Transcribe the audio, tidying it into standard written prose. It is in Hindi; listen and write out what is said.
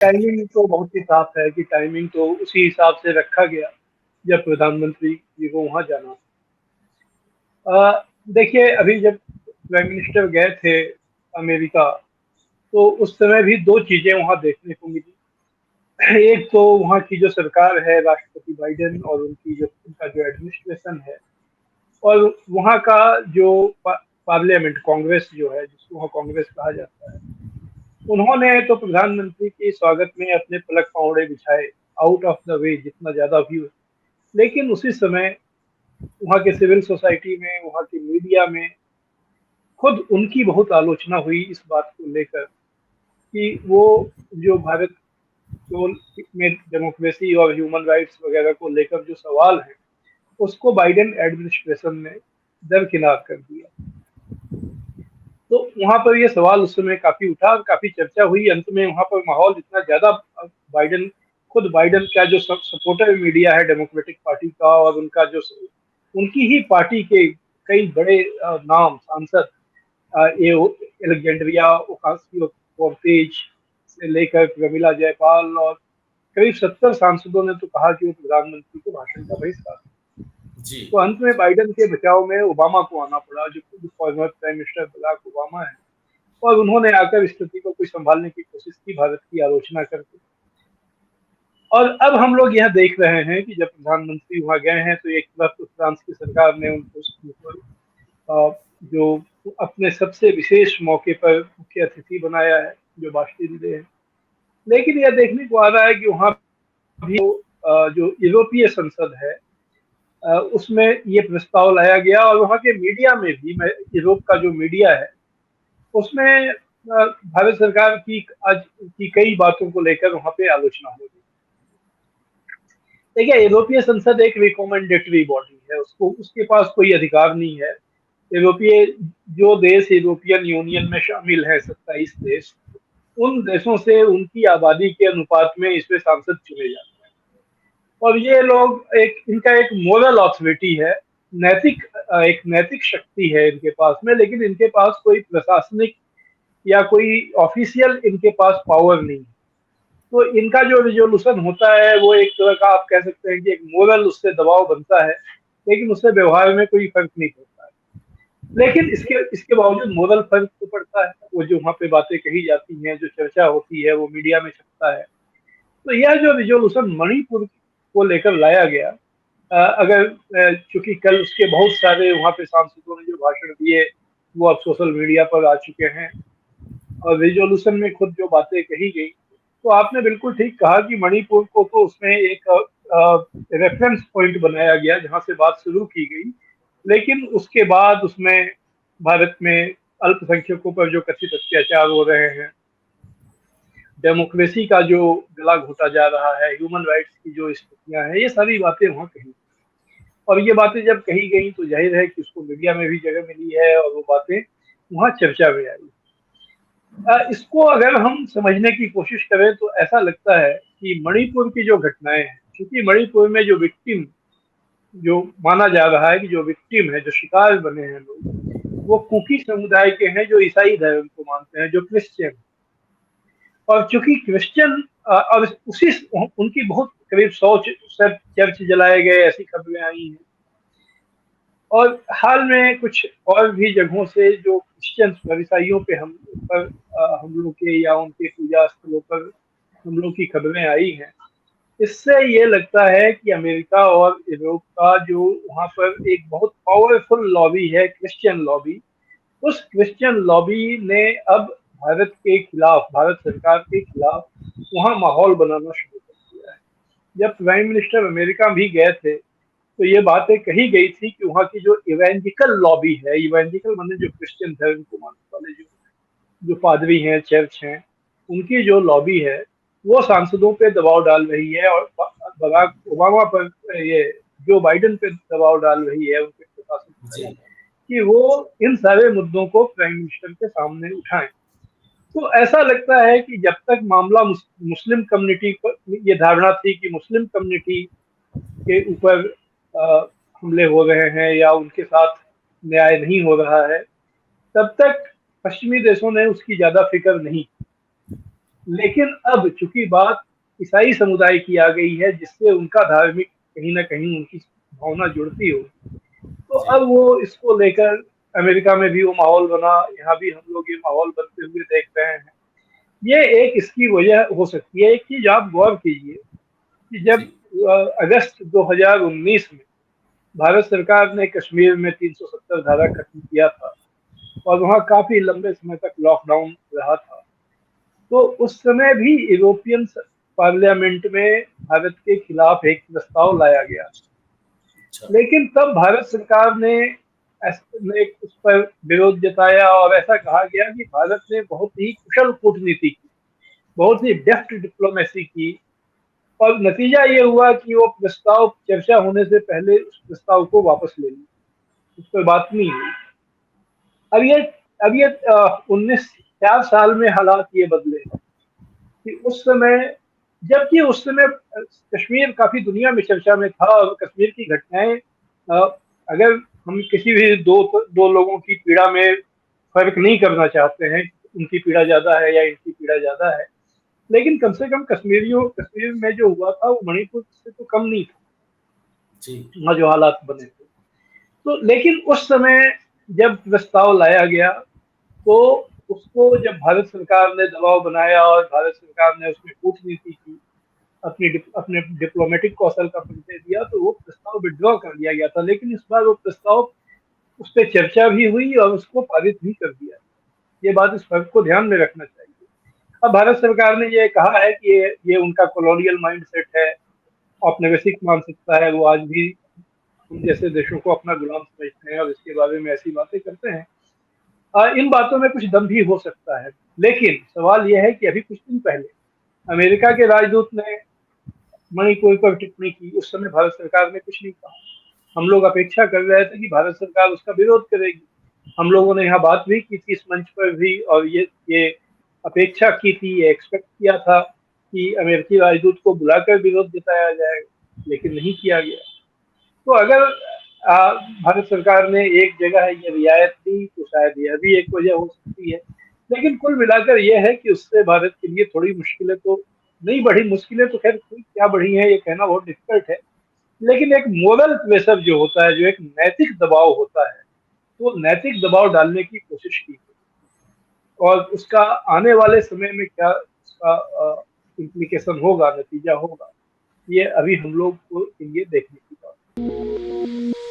टाइमिंग तो बहुत ही साफ है कि टाइमिंग तो उसी हिसाब से रखा गया जब प्रधानमंत्री जी को वहां जाना। देखिए, अभी जब प्राइम मिनिस्टर गए थे अमेरिका, तो उस समय भी दो चीजें वहां देखने को मिली। एक तो वहाँ की जो सरकार है, राष्ट्रपति बाइडेन, और उनका जो एडमिनिस्ट्रेशन है, और वहाँ का जो पार्लियामेंट, कांग्रेस जो है, जिसको वहाँ कांग्रेस कहा जाता है, उन्होंने तो प्रधानमंत्री के स्वागत में अपने पलक पावड़े बिछाए, आउट ऑफ द वे जितना ज्यादा भी हो। लेकिन उसी समय वहाँ के सिविल सोसाइटी में, वहाँ की मीडिया में खुद उनकी बहुत आलोचना हुई इस बात को लेकर कि वो जो भारत को में डेमोक्रेसी और ह्यूमन राइट्स वगैरह को लेकर जो सवाल है, उसको बाइडेन एडमिनिस्ट्रेशन ने दरकिनार कर दिया। तो वहां पर ये सवाल उस समय काफी उठा और काफी चर्चा हुई। अंत में वहां पर माहौल इतना ज्यादा, बाइडेन, खुद बाइडेन का जो सपोर्टर मीडिया है डेमोक्रेटिक पार्टी का, और उनका जो उनकी ही पार्टी के कई बड़े नाम सांसद, ये एलेक्जेंड्रिया ओकासियो कोर्टेज से लेकर प्रमिला जयपाल, और करीब 70 सांसदों ने तो कहा कि वो प्रधानमंत्री के भाषण का बहिष्कार। जी। तो अंत में बाइडेन के बचाव में ओबामा को आना पड़ा, जो खुद former prime minister Barack Obama है, और उन्होंने आकर स्थिति को कुछ संभालने की कोशिश की, भारत की आलोचना करके। और अब हम लोग यह देख रहे हैं कि जब प्रधानमंत्री वहां गए हैं, तो एक तरफ तो फ्रांस की सरकार ने उनको जो अपने सबसे विशेष मौके पर मुख्य अतिथि बनाया है, जो बातचीत दे हैं। लेकिन यह देखने को आ रहा है कि वहाँ भी जो यूरोपीय संसद है, उसमें ये प्रस्ताव लाया गया, और वहाँ के मीडिया में भी, यूरोप का जो मीडिया है उसमें भारत सरकार की आज की कई बातों को लेकर वहाँ पे आलोचना हो रही है। देखिए, यूरोपीय संसद एक रिकमेंडेटरी बॉडी है, उसको उसके पास कोई अधिकार नहीं है। यूरोपीय जो देश यूरोपियन यूनियन में शामिल है, 27 देश, उन देशों से उनकी आबादी के अनुपात में इसमें सांसद चुने जाते हैं। और ये लोग इनका एक मोरल ऑथोरिटी है, नैतिक एक नैतिक शक्ति है इनके पास में, लेकिन इनके पास कोई प्रशासनिक या कोई ऑफिशियल इनके पास पावर नहीं है। तो इनका जो रिजोल्यूशन होता है, वो एक तरह का आप कह सकते हैं कि एक मोरल उससे दबाव बनता है, लेकिन उससे व्यवहार में कोई फर्क नहीं पड़ता है। लेकिन इसके इसके बावजूद मोरल फर्क तो पड़ता है। वो जो वहाँ पे बातें कही जाती हैं, जो चर्चा होती है, वो मीडिया में छपता है। तो यह जो रिजोल्यूशन मणिपुर को लेकर लाया गया, अगर चूंकि कल उसके बहुत सारे वहाँ पे सांसदों ने जो भाषण दिए, वो अब सोशल मीडिया पर आ चुके हैं, और रिजोल्यूशन में खुद जो बातें कही गई, तो आपने बिल्कुल ठीक कहा कि मणिपुर को तो उसमें एक रेफरेंस पॉइंट बनाया गया जहां से बात शुरू की गई। लेकिन उसके बाद उसमें भारत में अल्पसंख्यकों पर जो कथित अत्याचार हो रहे हैं, डेमोक्रेसी का जो गला घोटा जा रहा है, ह्यूमन राइट्स की जो स्थितियां हैं, ये सारी बातें वहाँ कही। और ये बातें जब कही गई तो जाहिर है कि उसको मीडिया में भी जगह मिली है, और वो बातें वहाँ चर्चा में आई। इसको अगर हम समझने की कोशिश करें तो ऐसा लगता है कि मणिपुर की जो घटनाएं हैं, क्योंकि मणिपुर में जो विक्टिम, जो माना जा रहा है कि जो विक्टिम है, जो शिकार बने हैं लोग, वो कुकी समुदाय के हैं, जो ईसाई धर्म को मानते हैं, जो क्रिश्चियन। और चूंकि क्रिश्चियन, और उसी उनकी बहुत करीब 100 चर्च जलाए गए, ऐसी खबरें आई हैं। और हाल में कुछ और भी जगहों से जो क्रिश्चियंस पर, ईसाइयों पे हमलों के या उनके पूजा स्थलों पर हमलों की खबरें आई हैं। इससे ये लगता है कि अमेरिका और यूरोप का जो वहाँ पर एक बहुत पावरफुल लॉबी है, क्रिश्चियन लॉबी, उस क्रिश्चियन लॉबी ने अब भारत के खिलाफ, भारत सरकार के खिलाफ वहाँ माहौल बनाना शुरू कर दिया है। जब प्राइम मिनिस्टर अमेरिका भी गए थे, तो ये बातें कही गई थी कि वहाँ की जो इवेंजिकल लॉबी है, इवेंजिकल माने जो क्रिश्चियन धर्म को मानने वाले जो जो पादरी हैं, चर्च हैं, उनकी जो लॉबी है, वो सांसदों पे दबाव डाल रही है, और बराक ओबामा पर, ये जो बाइडेन पे दबाव डाल रही है, उनके प्रशासन पर, जी। कि वो इन सारे मुद्दों को प्राइम मिनिस्टर के सामने उठाएं। तो ऐसा लगता है कि जब तक मामला मुस्लिम कम्युनिटी पर, ये धारणा थी कि मुस्लिम कम्युनिटी के ऊपर हमले हो रहे हैं या उनके साथ न्याय नहीं हो रहा है, तब तक पश्चिमी देशों ने उसकी ज्यादा फिक्र नहीं। लेकिन अब चूंकि बात ईसाई समुदाय की आ गई है, जिससे उनका धार्मिक कहीं ना कहीं उनकी भावना जुड़ती हो, तो जी। अब वो इसको लेकर अमेरिका में भी वो माहौल बना, यहाँ भी हम लोग ये माहौल बनते हुए देख रहे हैं। ये एक इसकी वजह हो सकती है। एक चीज आप गौर कीजिए कि जब जी। अगस्त 2019 में भारत सरकार ने कश्मीर में 370 धारा खत्म किया था और वहाँ काफी लंबे समय तक लॉकडाउन रहा था, तो उस समय भी यूरोपियन पार्लियामेंट में भारत के खिलाफ एक प्रस्ताव लाया गया। अच्छा। लेकिन तब भारत सरकार ने उस पर विरोध जताया और ऐसा कहा गया कि भारत ने बहुत ही कुशल कूटनीति की, बहुत ही डेफ्ट डिप्लोमेसी की, और नतीजा ये हुआ कि वो प्रस्ताव चर्चा होने से पहले उस प्रस्ताव को वापस ले लिया, उस पर बात नहीं हुई। अब ये अब ये 4 साल में हालात ये बदले कि उस समय, जबकि उस समय कश्मीर काफी दुनिया में चर्चा में था और कश्मीर की घटनाएं, अगर हम किसी भी दो लोगों की पीड़ा में फर्क नहीं करना चाहते हैं, उनकी पीड़ा ज्यादा है या इनकी पीड़ा ज्यादा है, लेकिन कम से कम कश्मीर में जो हुआ था वो मणिपुर से तो कम नहीं था, जी। वहाँ जो हालात बने थे। तो लेकिन उस समय जब प्रस्ताव लाया गया, तो उसको जब भारत सरकार ने दबाव बनाया और भारत सरकार ने उसमें कूटनीति की, अपने डिप्लोमेटिक कौशल का परिचय दिया, तो वो प्रस्ताव विड्रॉ कर लिया गया था। लेकिन इस बार वो प्रस्ताव, उस पर चर्चा भी हुई और उसको पारित भी कर दिया। ये बात, इस फर्क को ध्यान में रखना चाहिए। अब भारत सरकार ने ये कहा है कि ये उनका कॉलोनियल माइंडसेट है, औपनिवेशिक मानसिकता है, वो आज भी उन जैसे देशों को अपना गुलाम समझते हैं और इसके बारे में ऐसी बातें करते हैं। इन बातों में कुछ दम भी हो सकता है, लेकिन सवाल यह है कि अभी कुछ दिन पहले अमेरिका के राजदूत ने मणिपुर पर टिप्पणी की, उस समय भारत सरकार ने कुछ नहीं कहा। हम लोग अपेक्षा कर रहे थे कि भारत सरकार उसका विरोध करेगी। हम लोगों ने यहाँ बात भी की थी इस मंच पर भी, और ये अपेक्षा की थी, ये एक्सपेक्ट किया था कि अमेरिकी राजदूत को बुलाकर विरोध जताया जाएगा, लेकिन नहीं किया गया। तो अगर भारत सरकार ने एक जगह ये रियायत दी, तो शायद यह भी एक वजह हो सकती है। लेकिन कुल मिलाकर यह है कि उससे भारत के लिए थोड़ी मुश्किलें तो नहीं बढ़ी, मुश्किलें तो खैर क्या बढ़ी हैं ये कहना बहुत डिफिकल्ट है, लेकिन एक मोरल प्रेशर जो होता है, जो एक नैतिक दबाव होता है, वो नैतिक दबाव डालने की कोशिश की, और उसका आने वाले समय में क्या उसका इम्प्लीकेशन होगा, नतीजा होगा, ये अभी हम लोग को लिए देखने की बात है।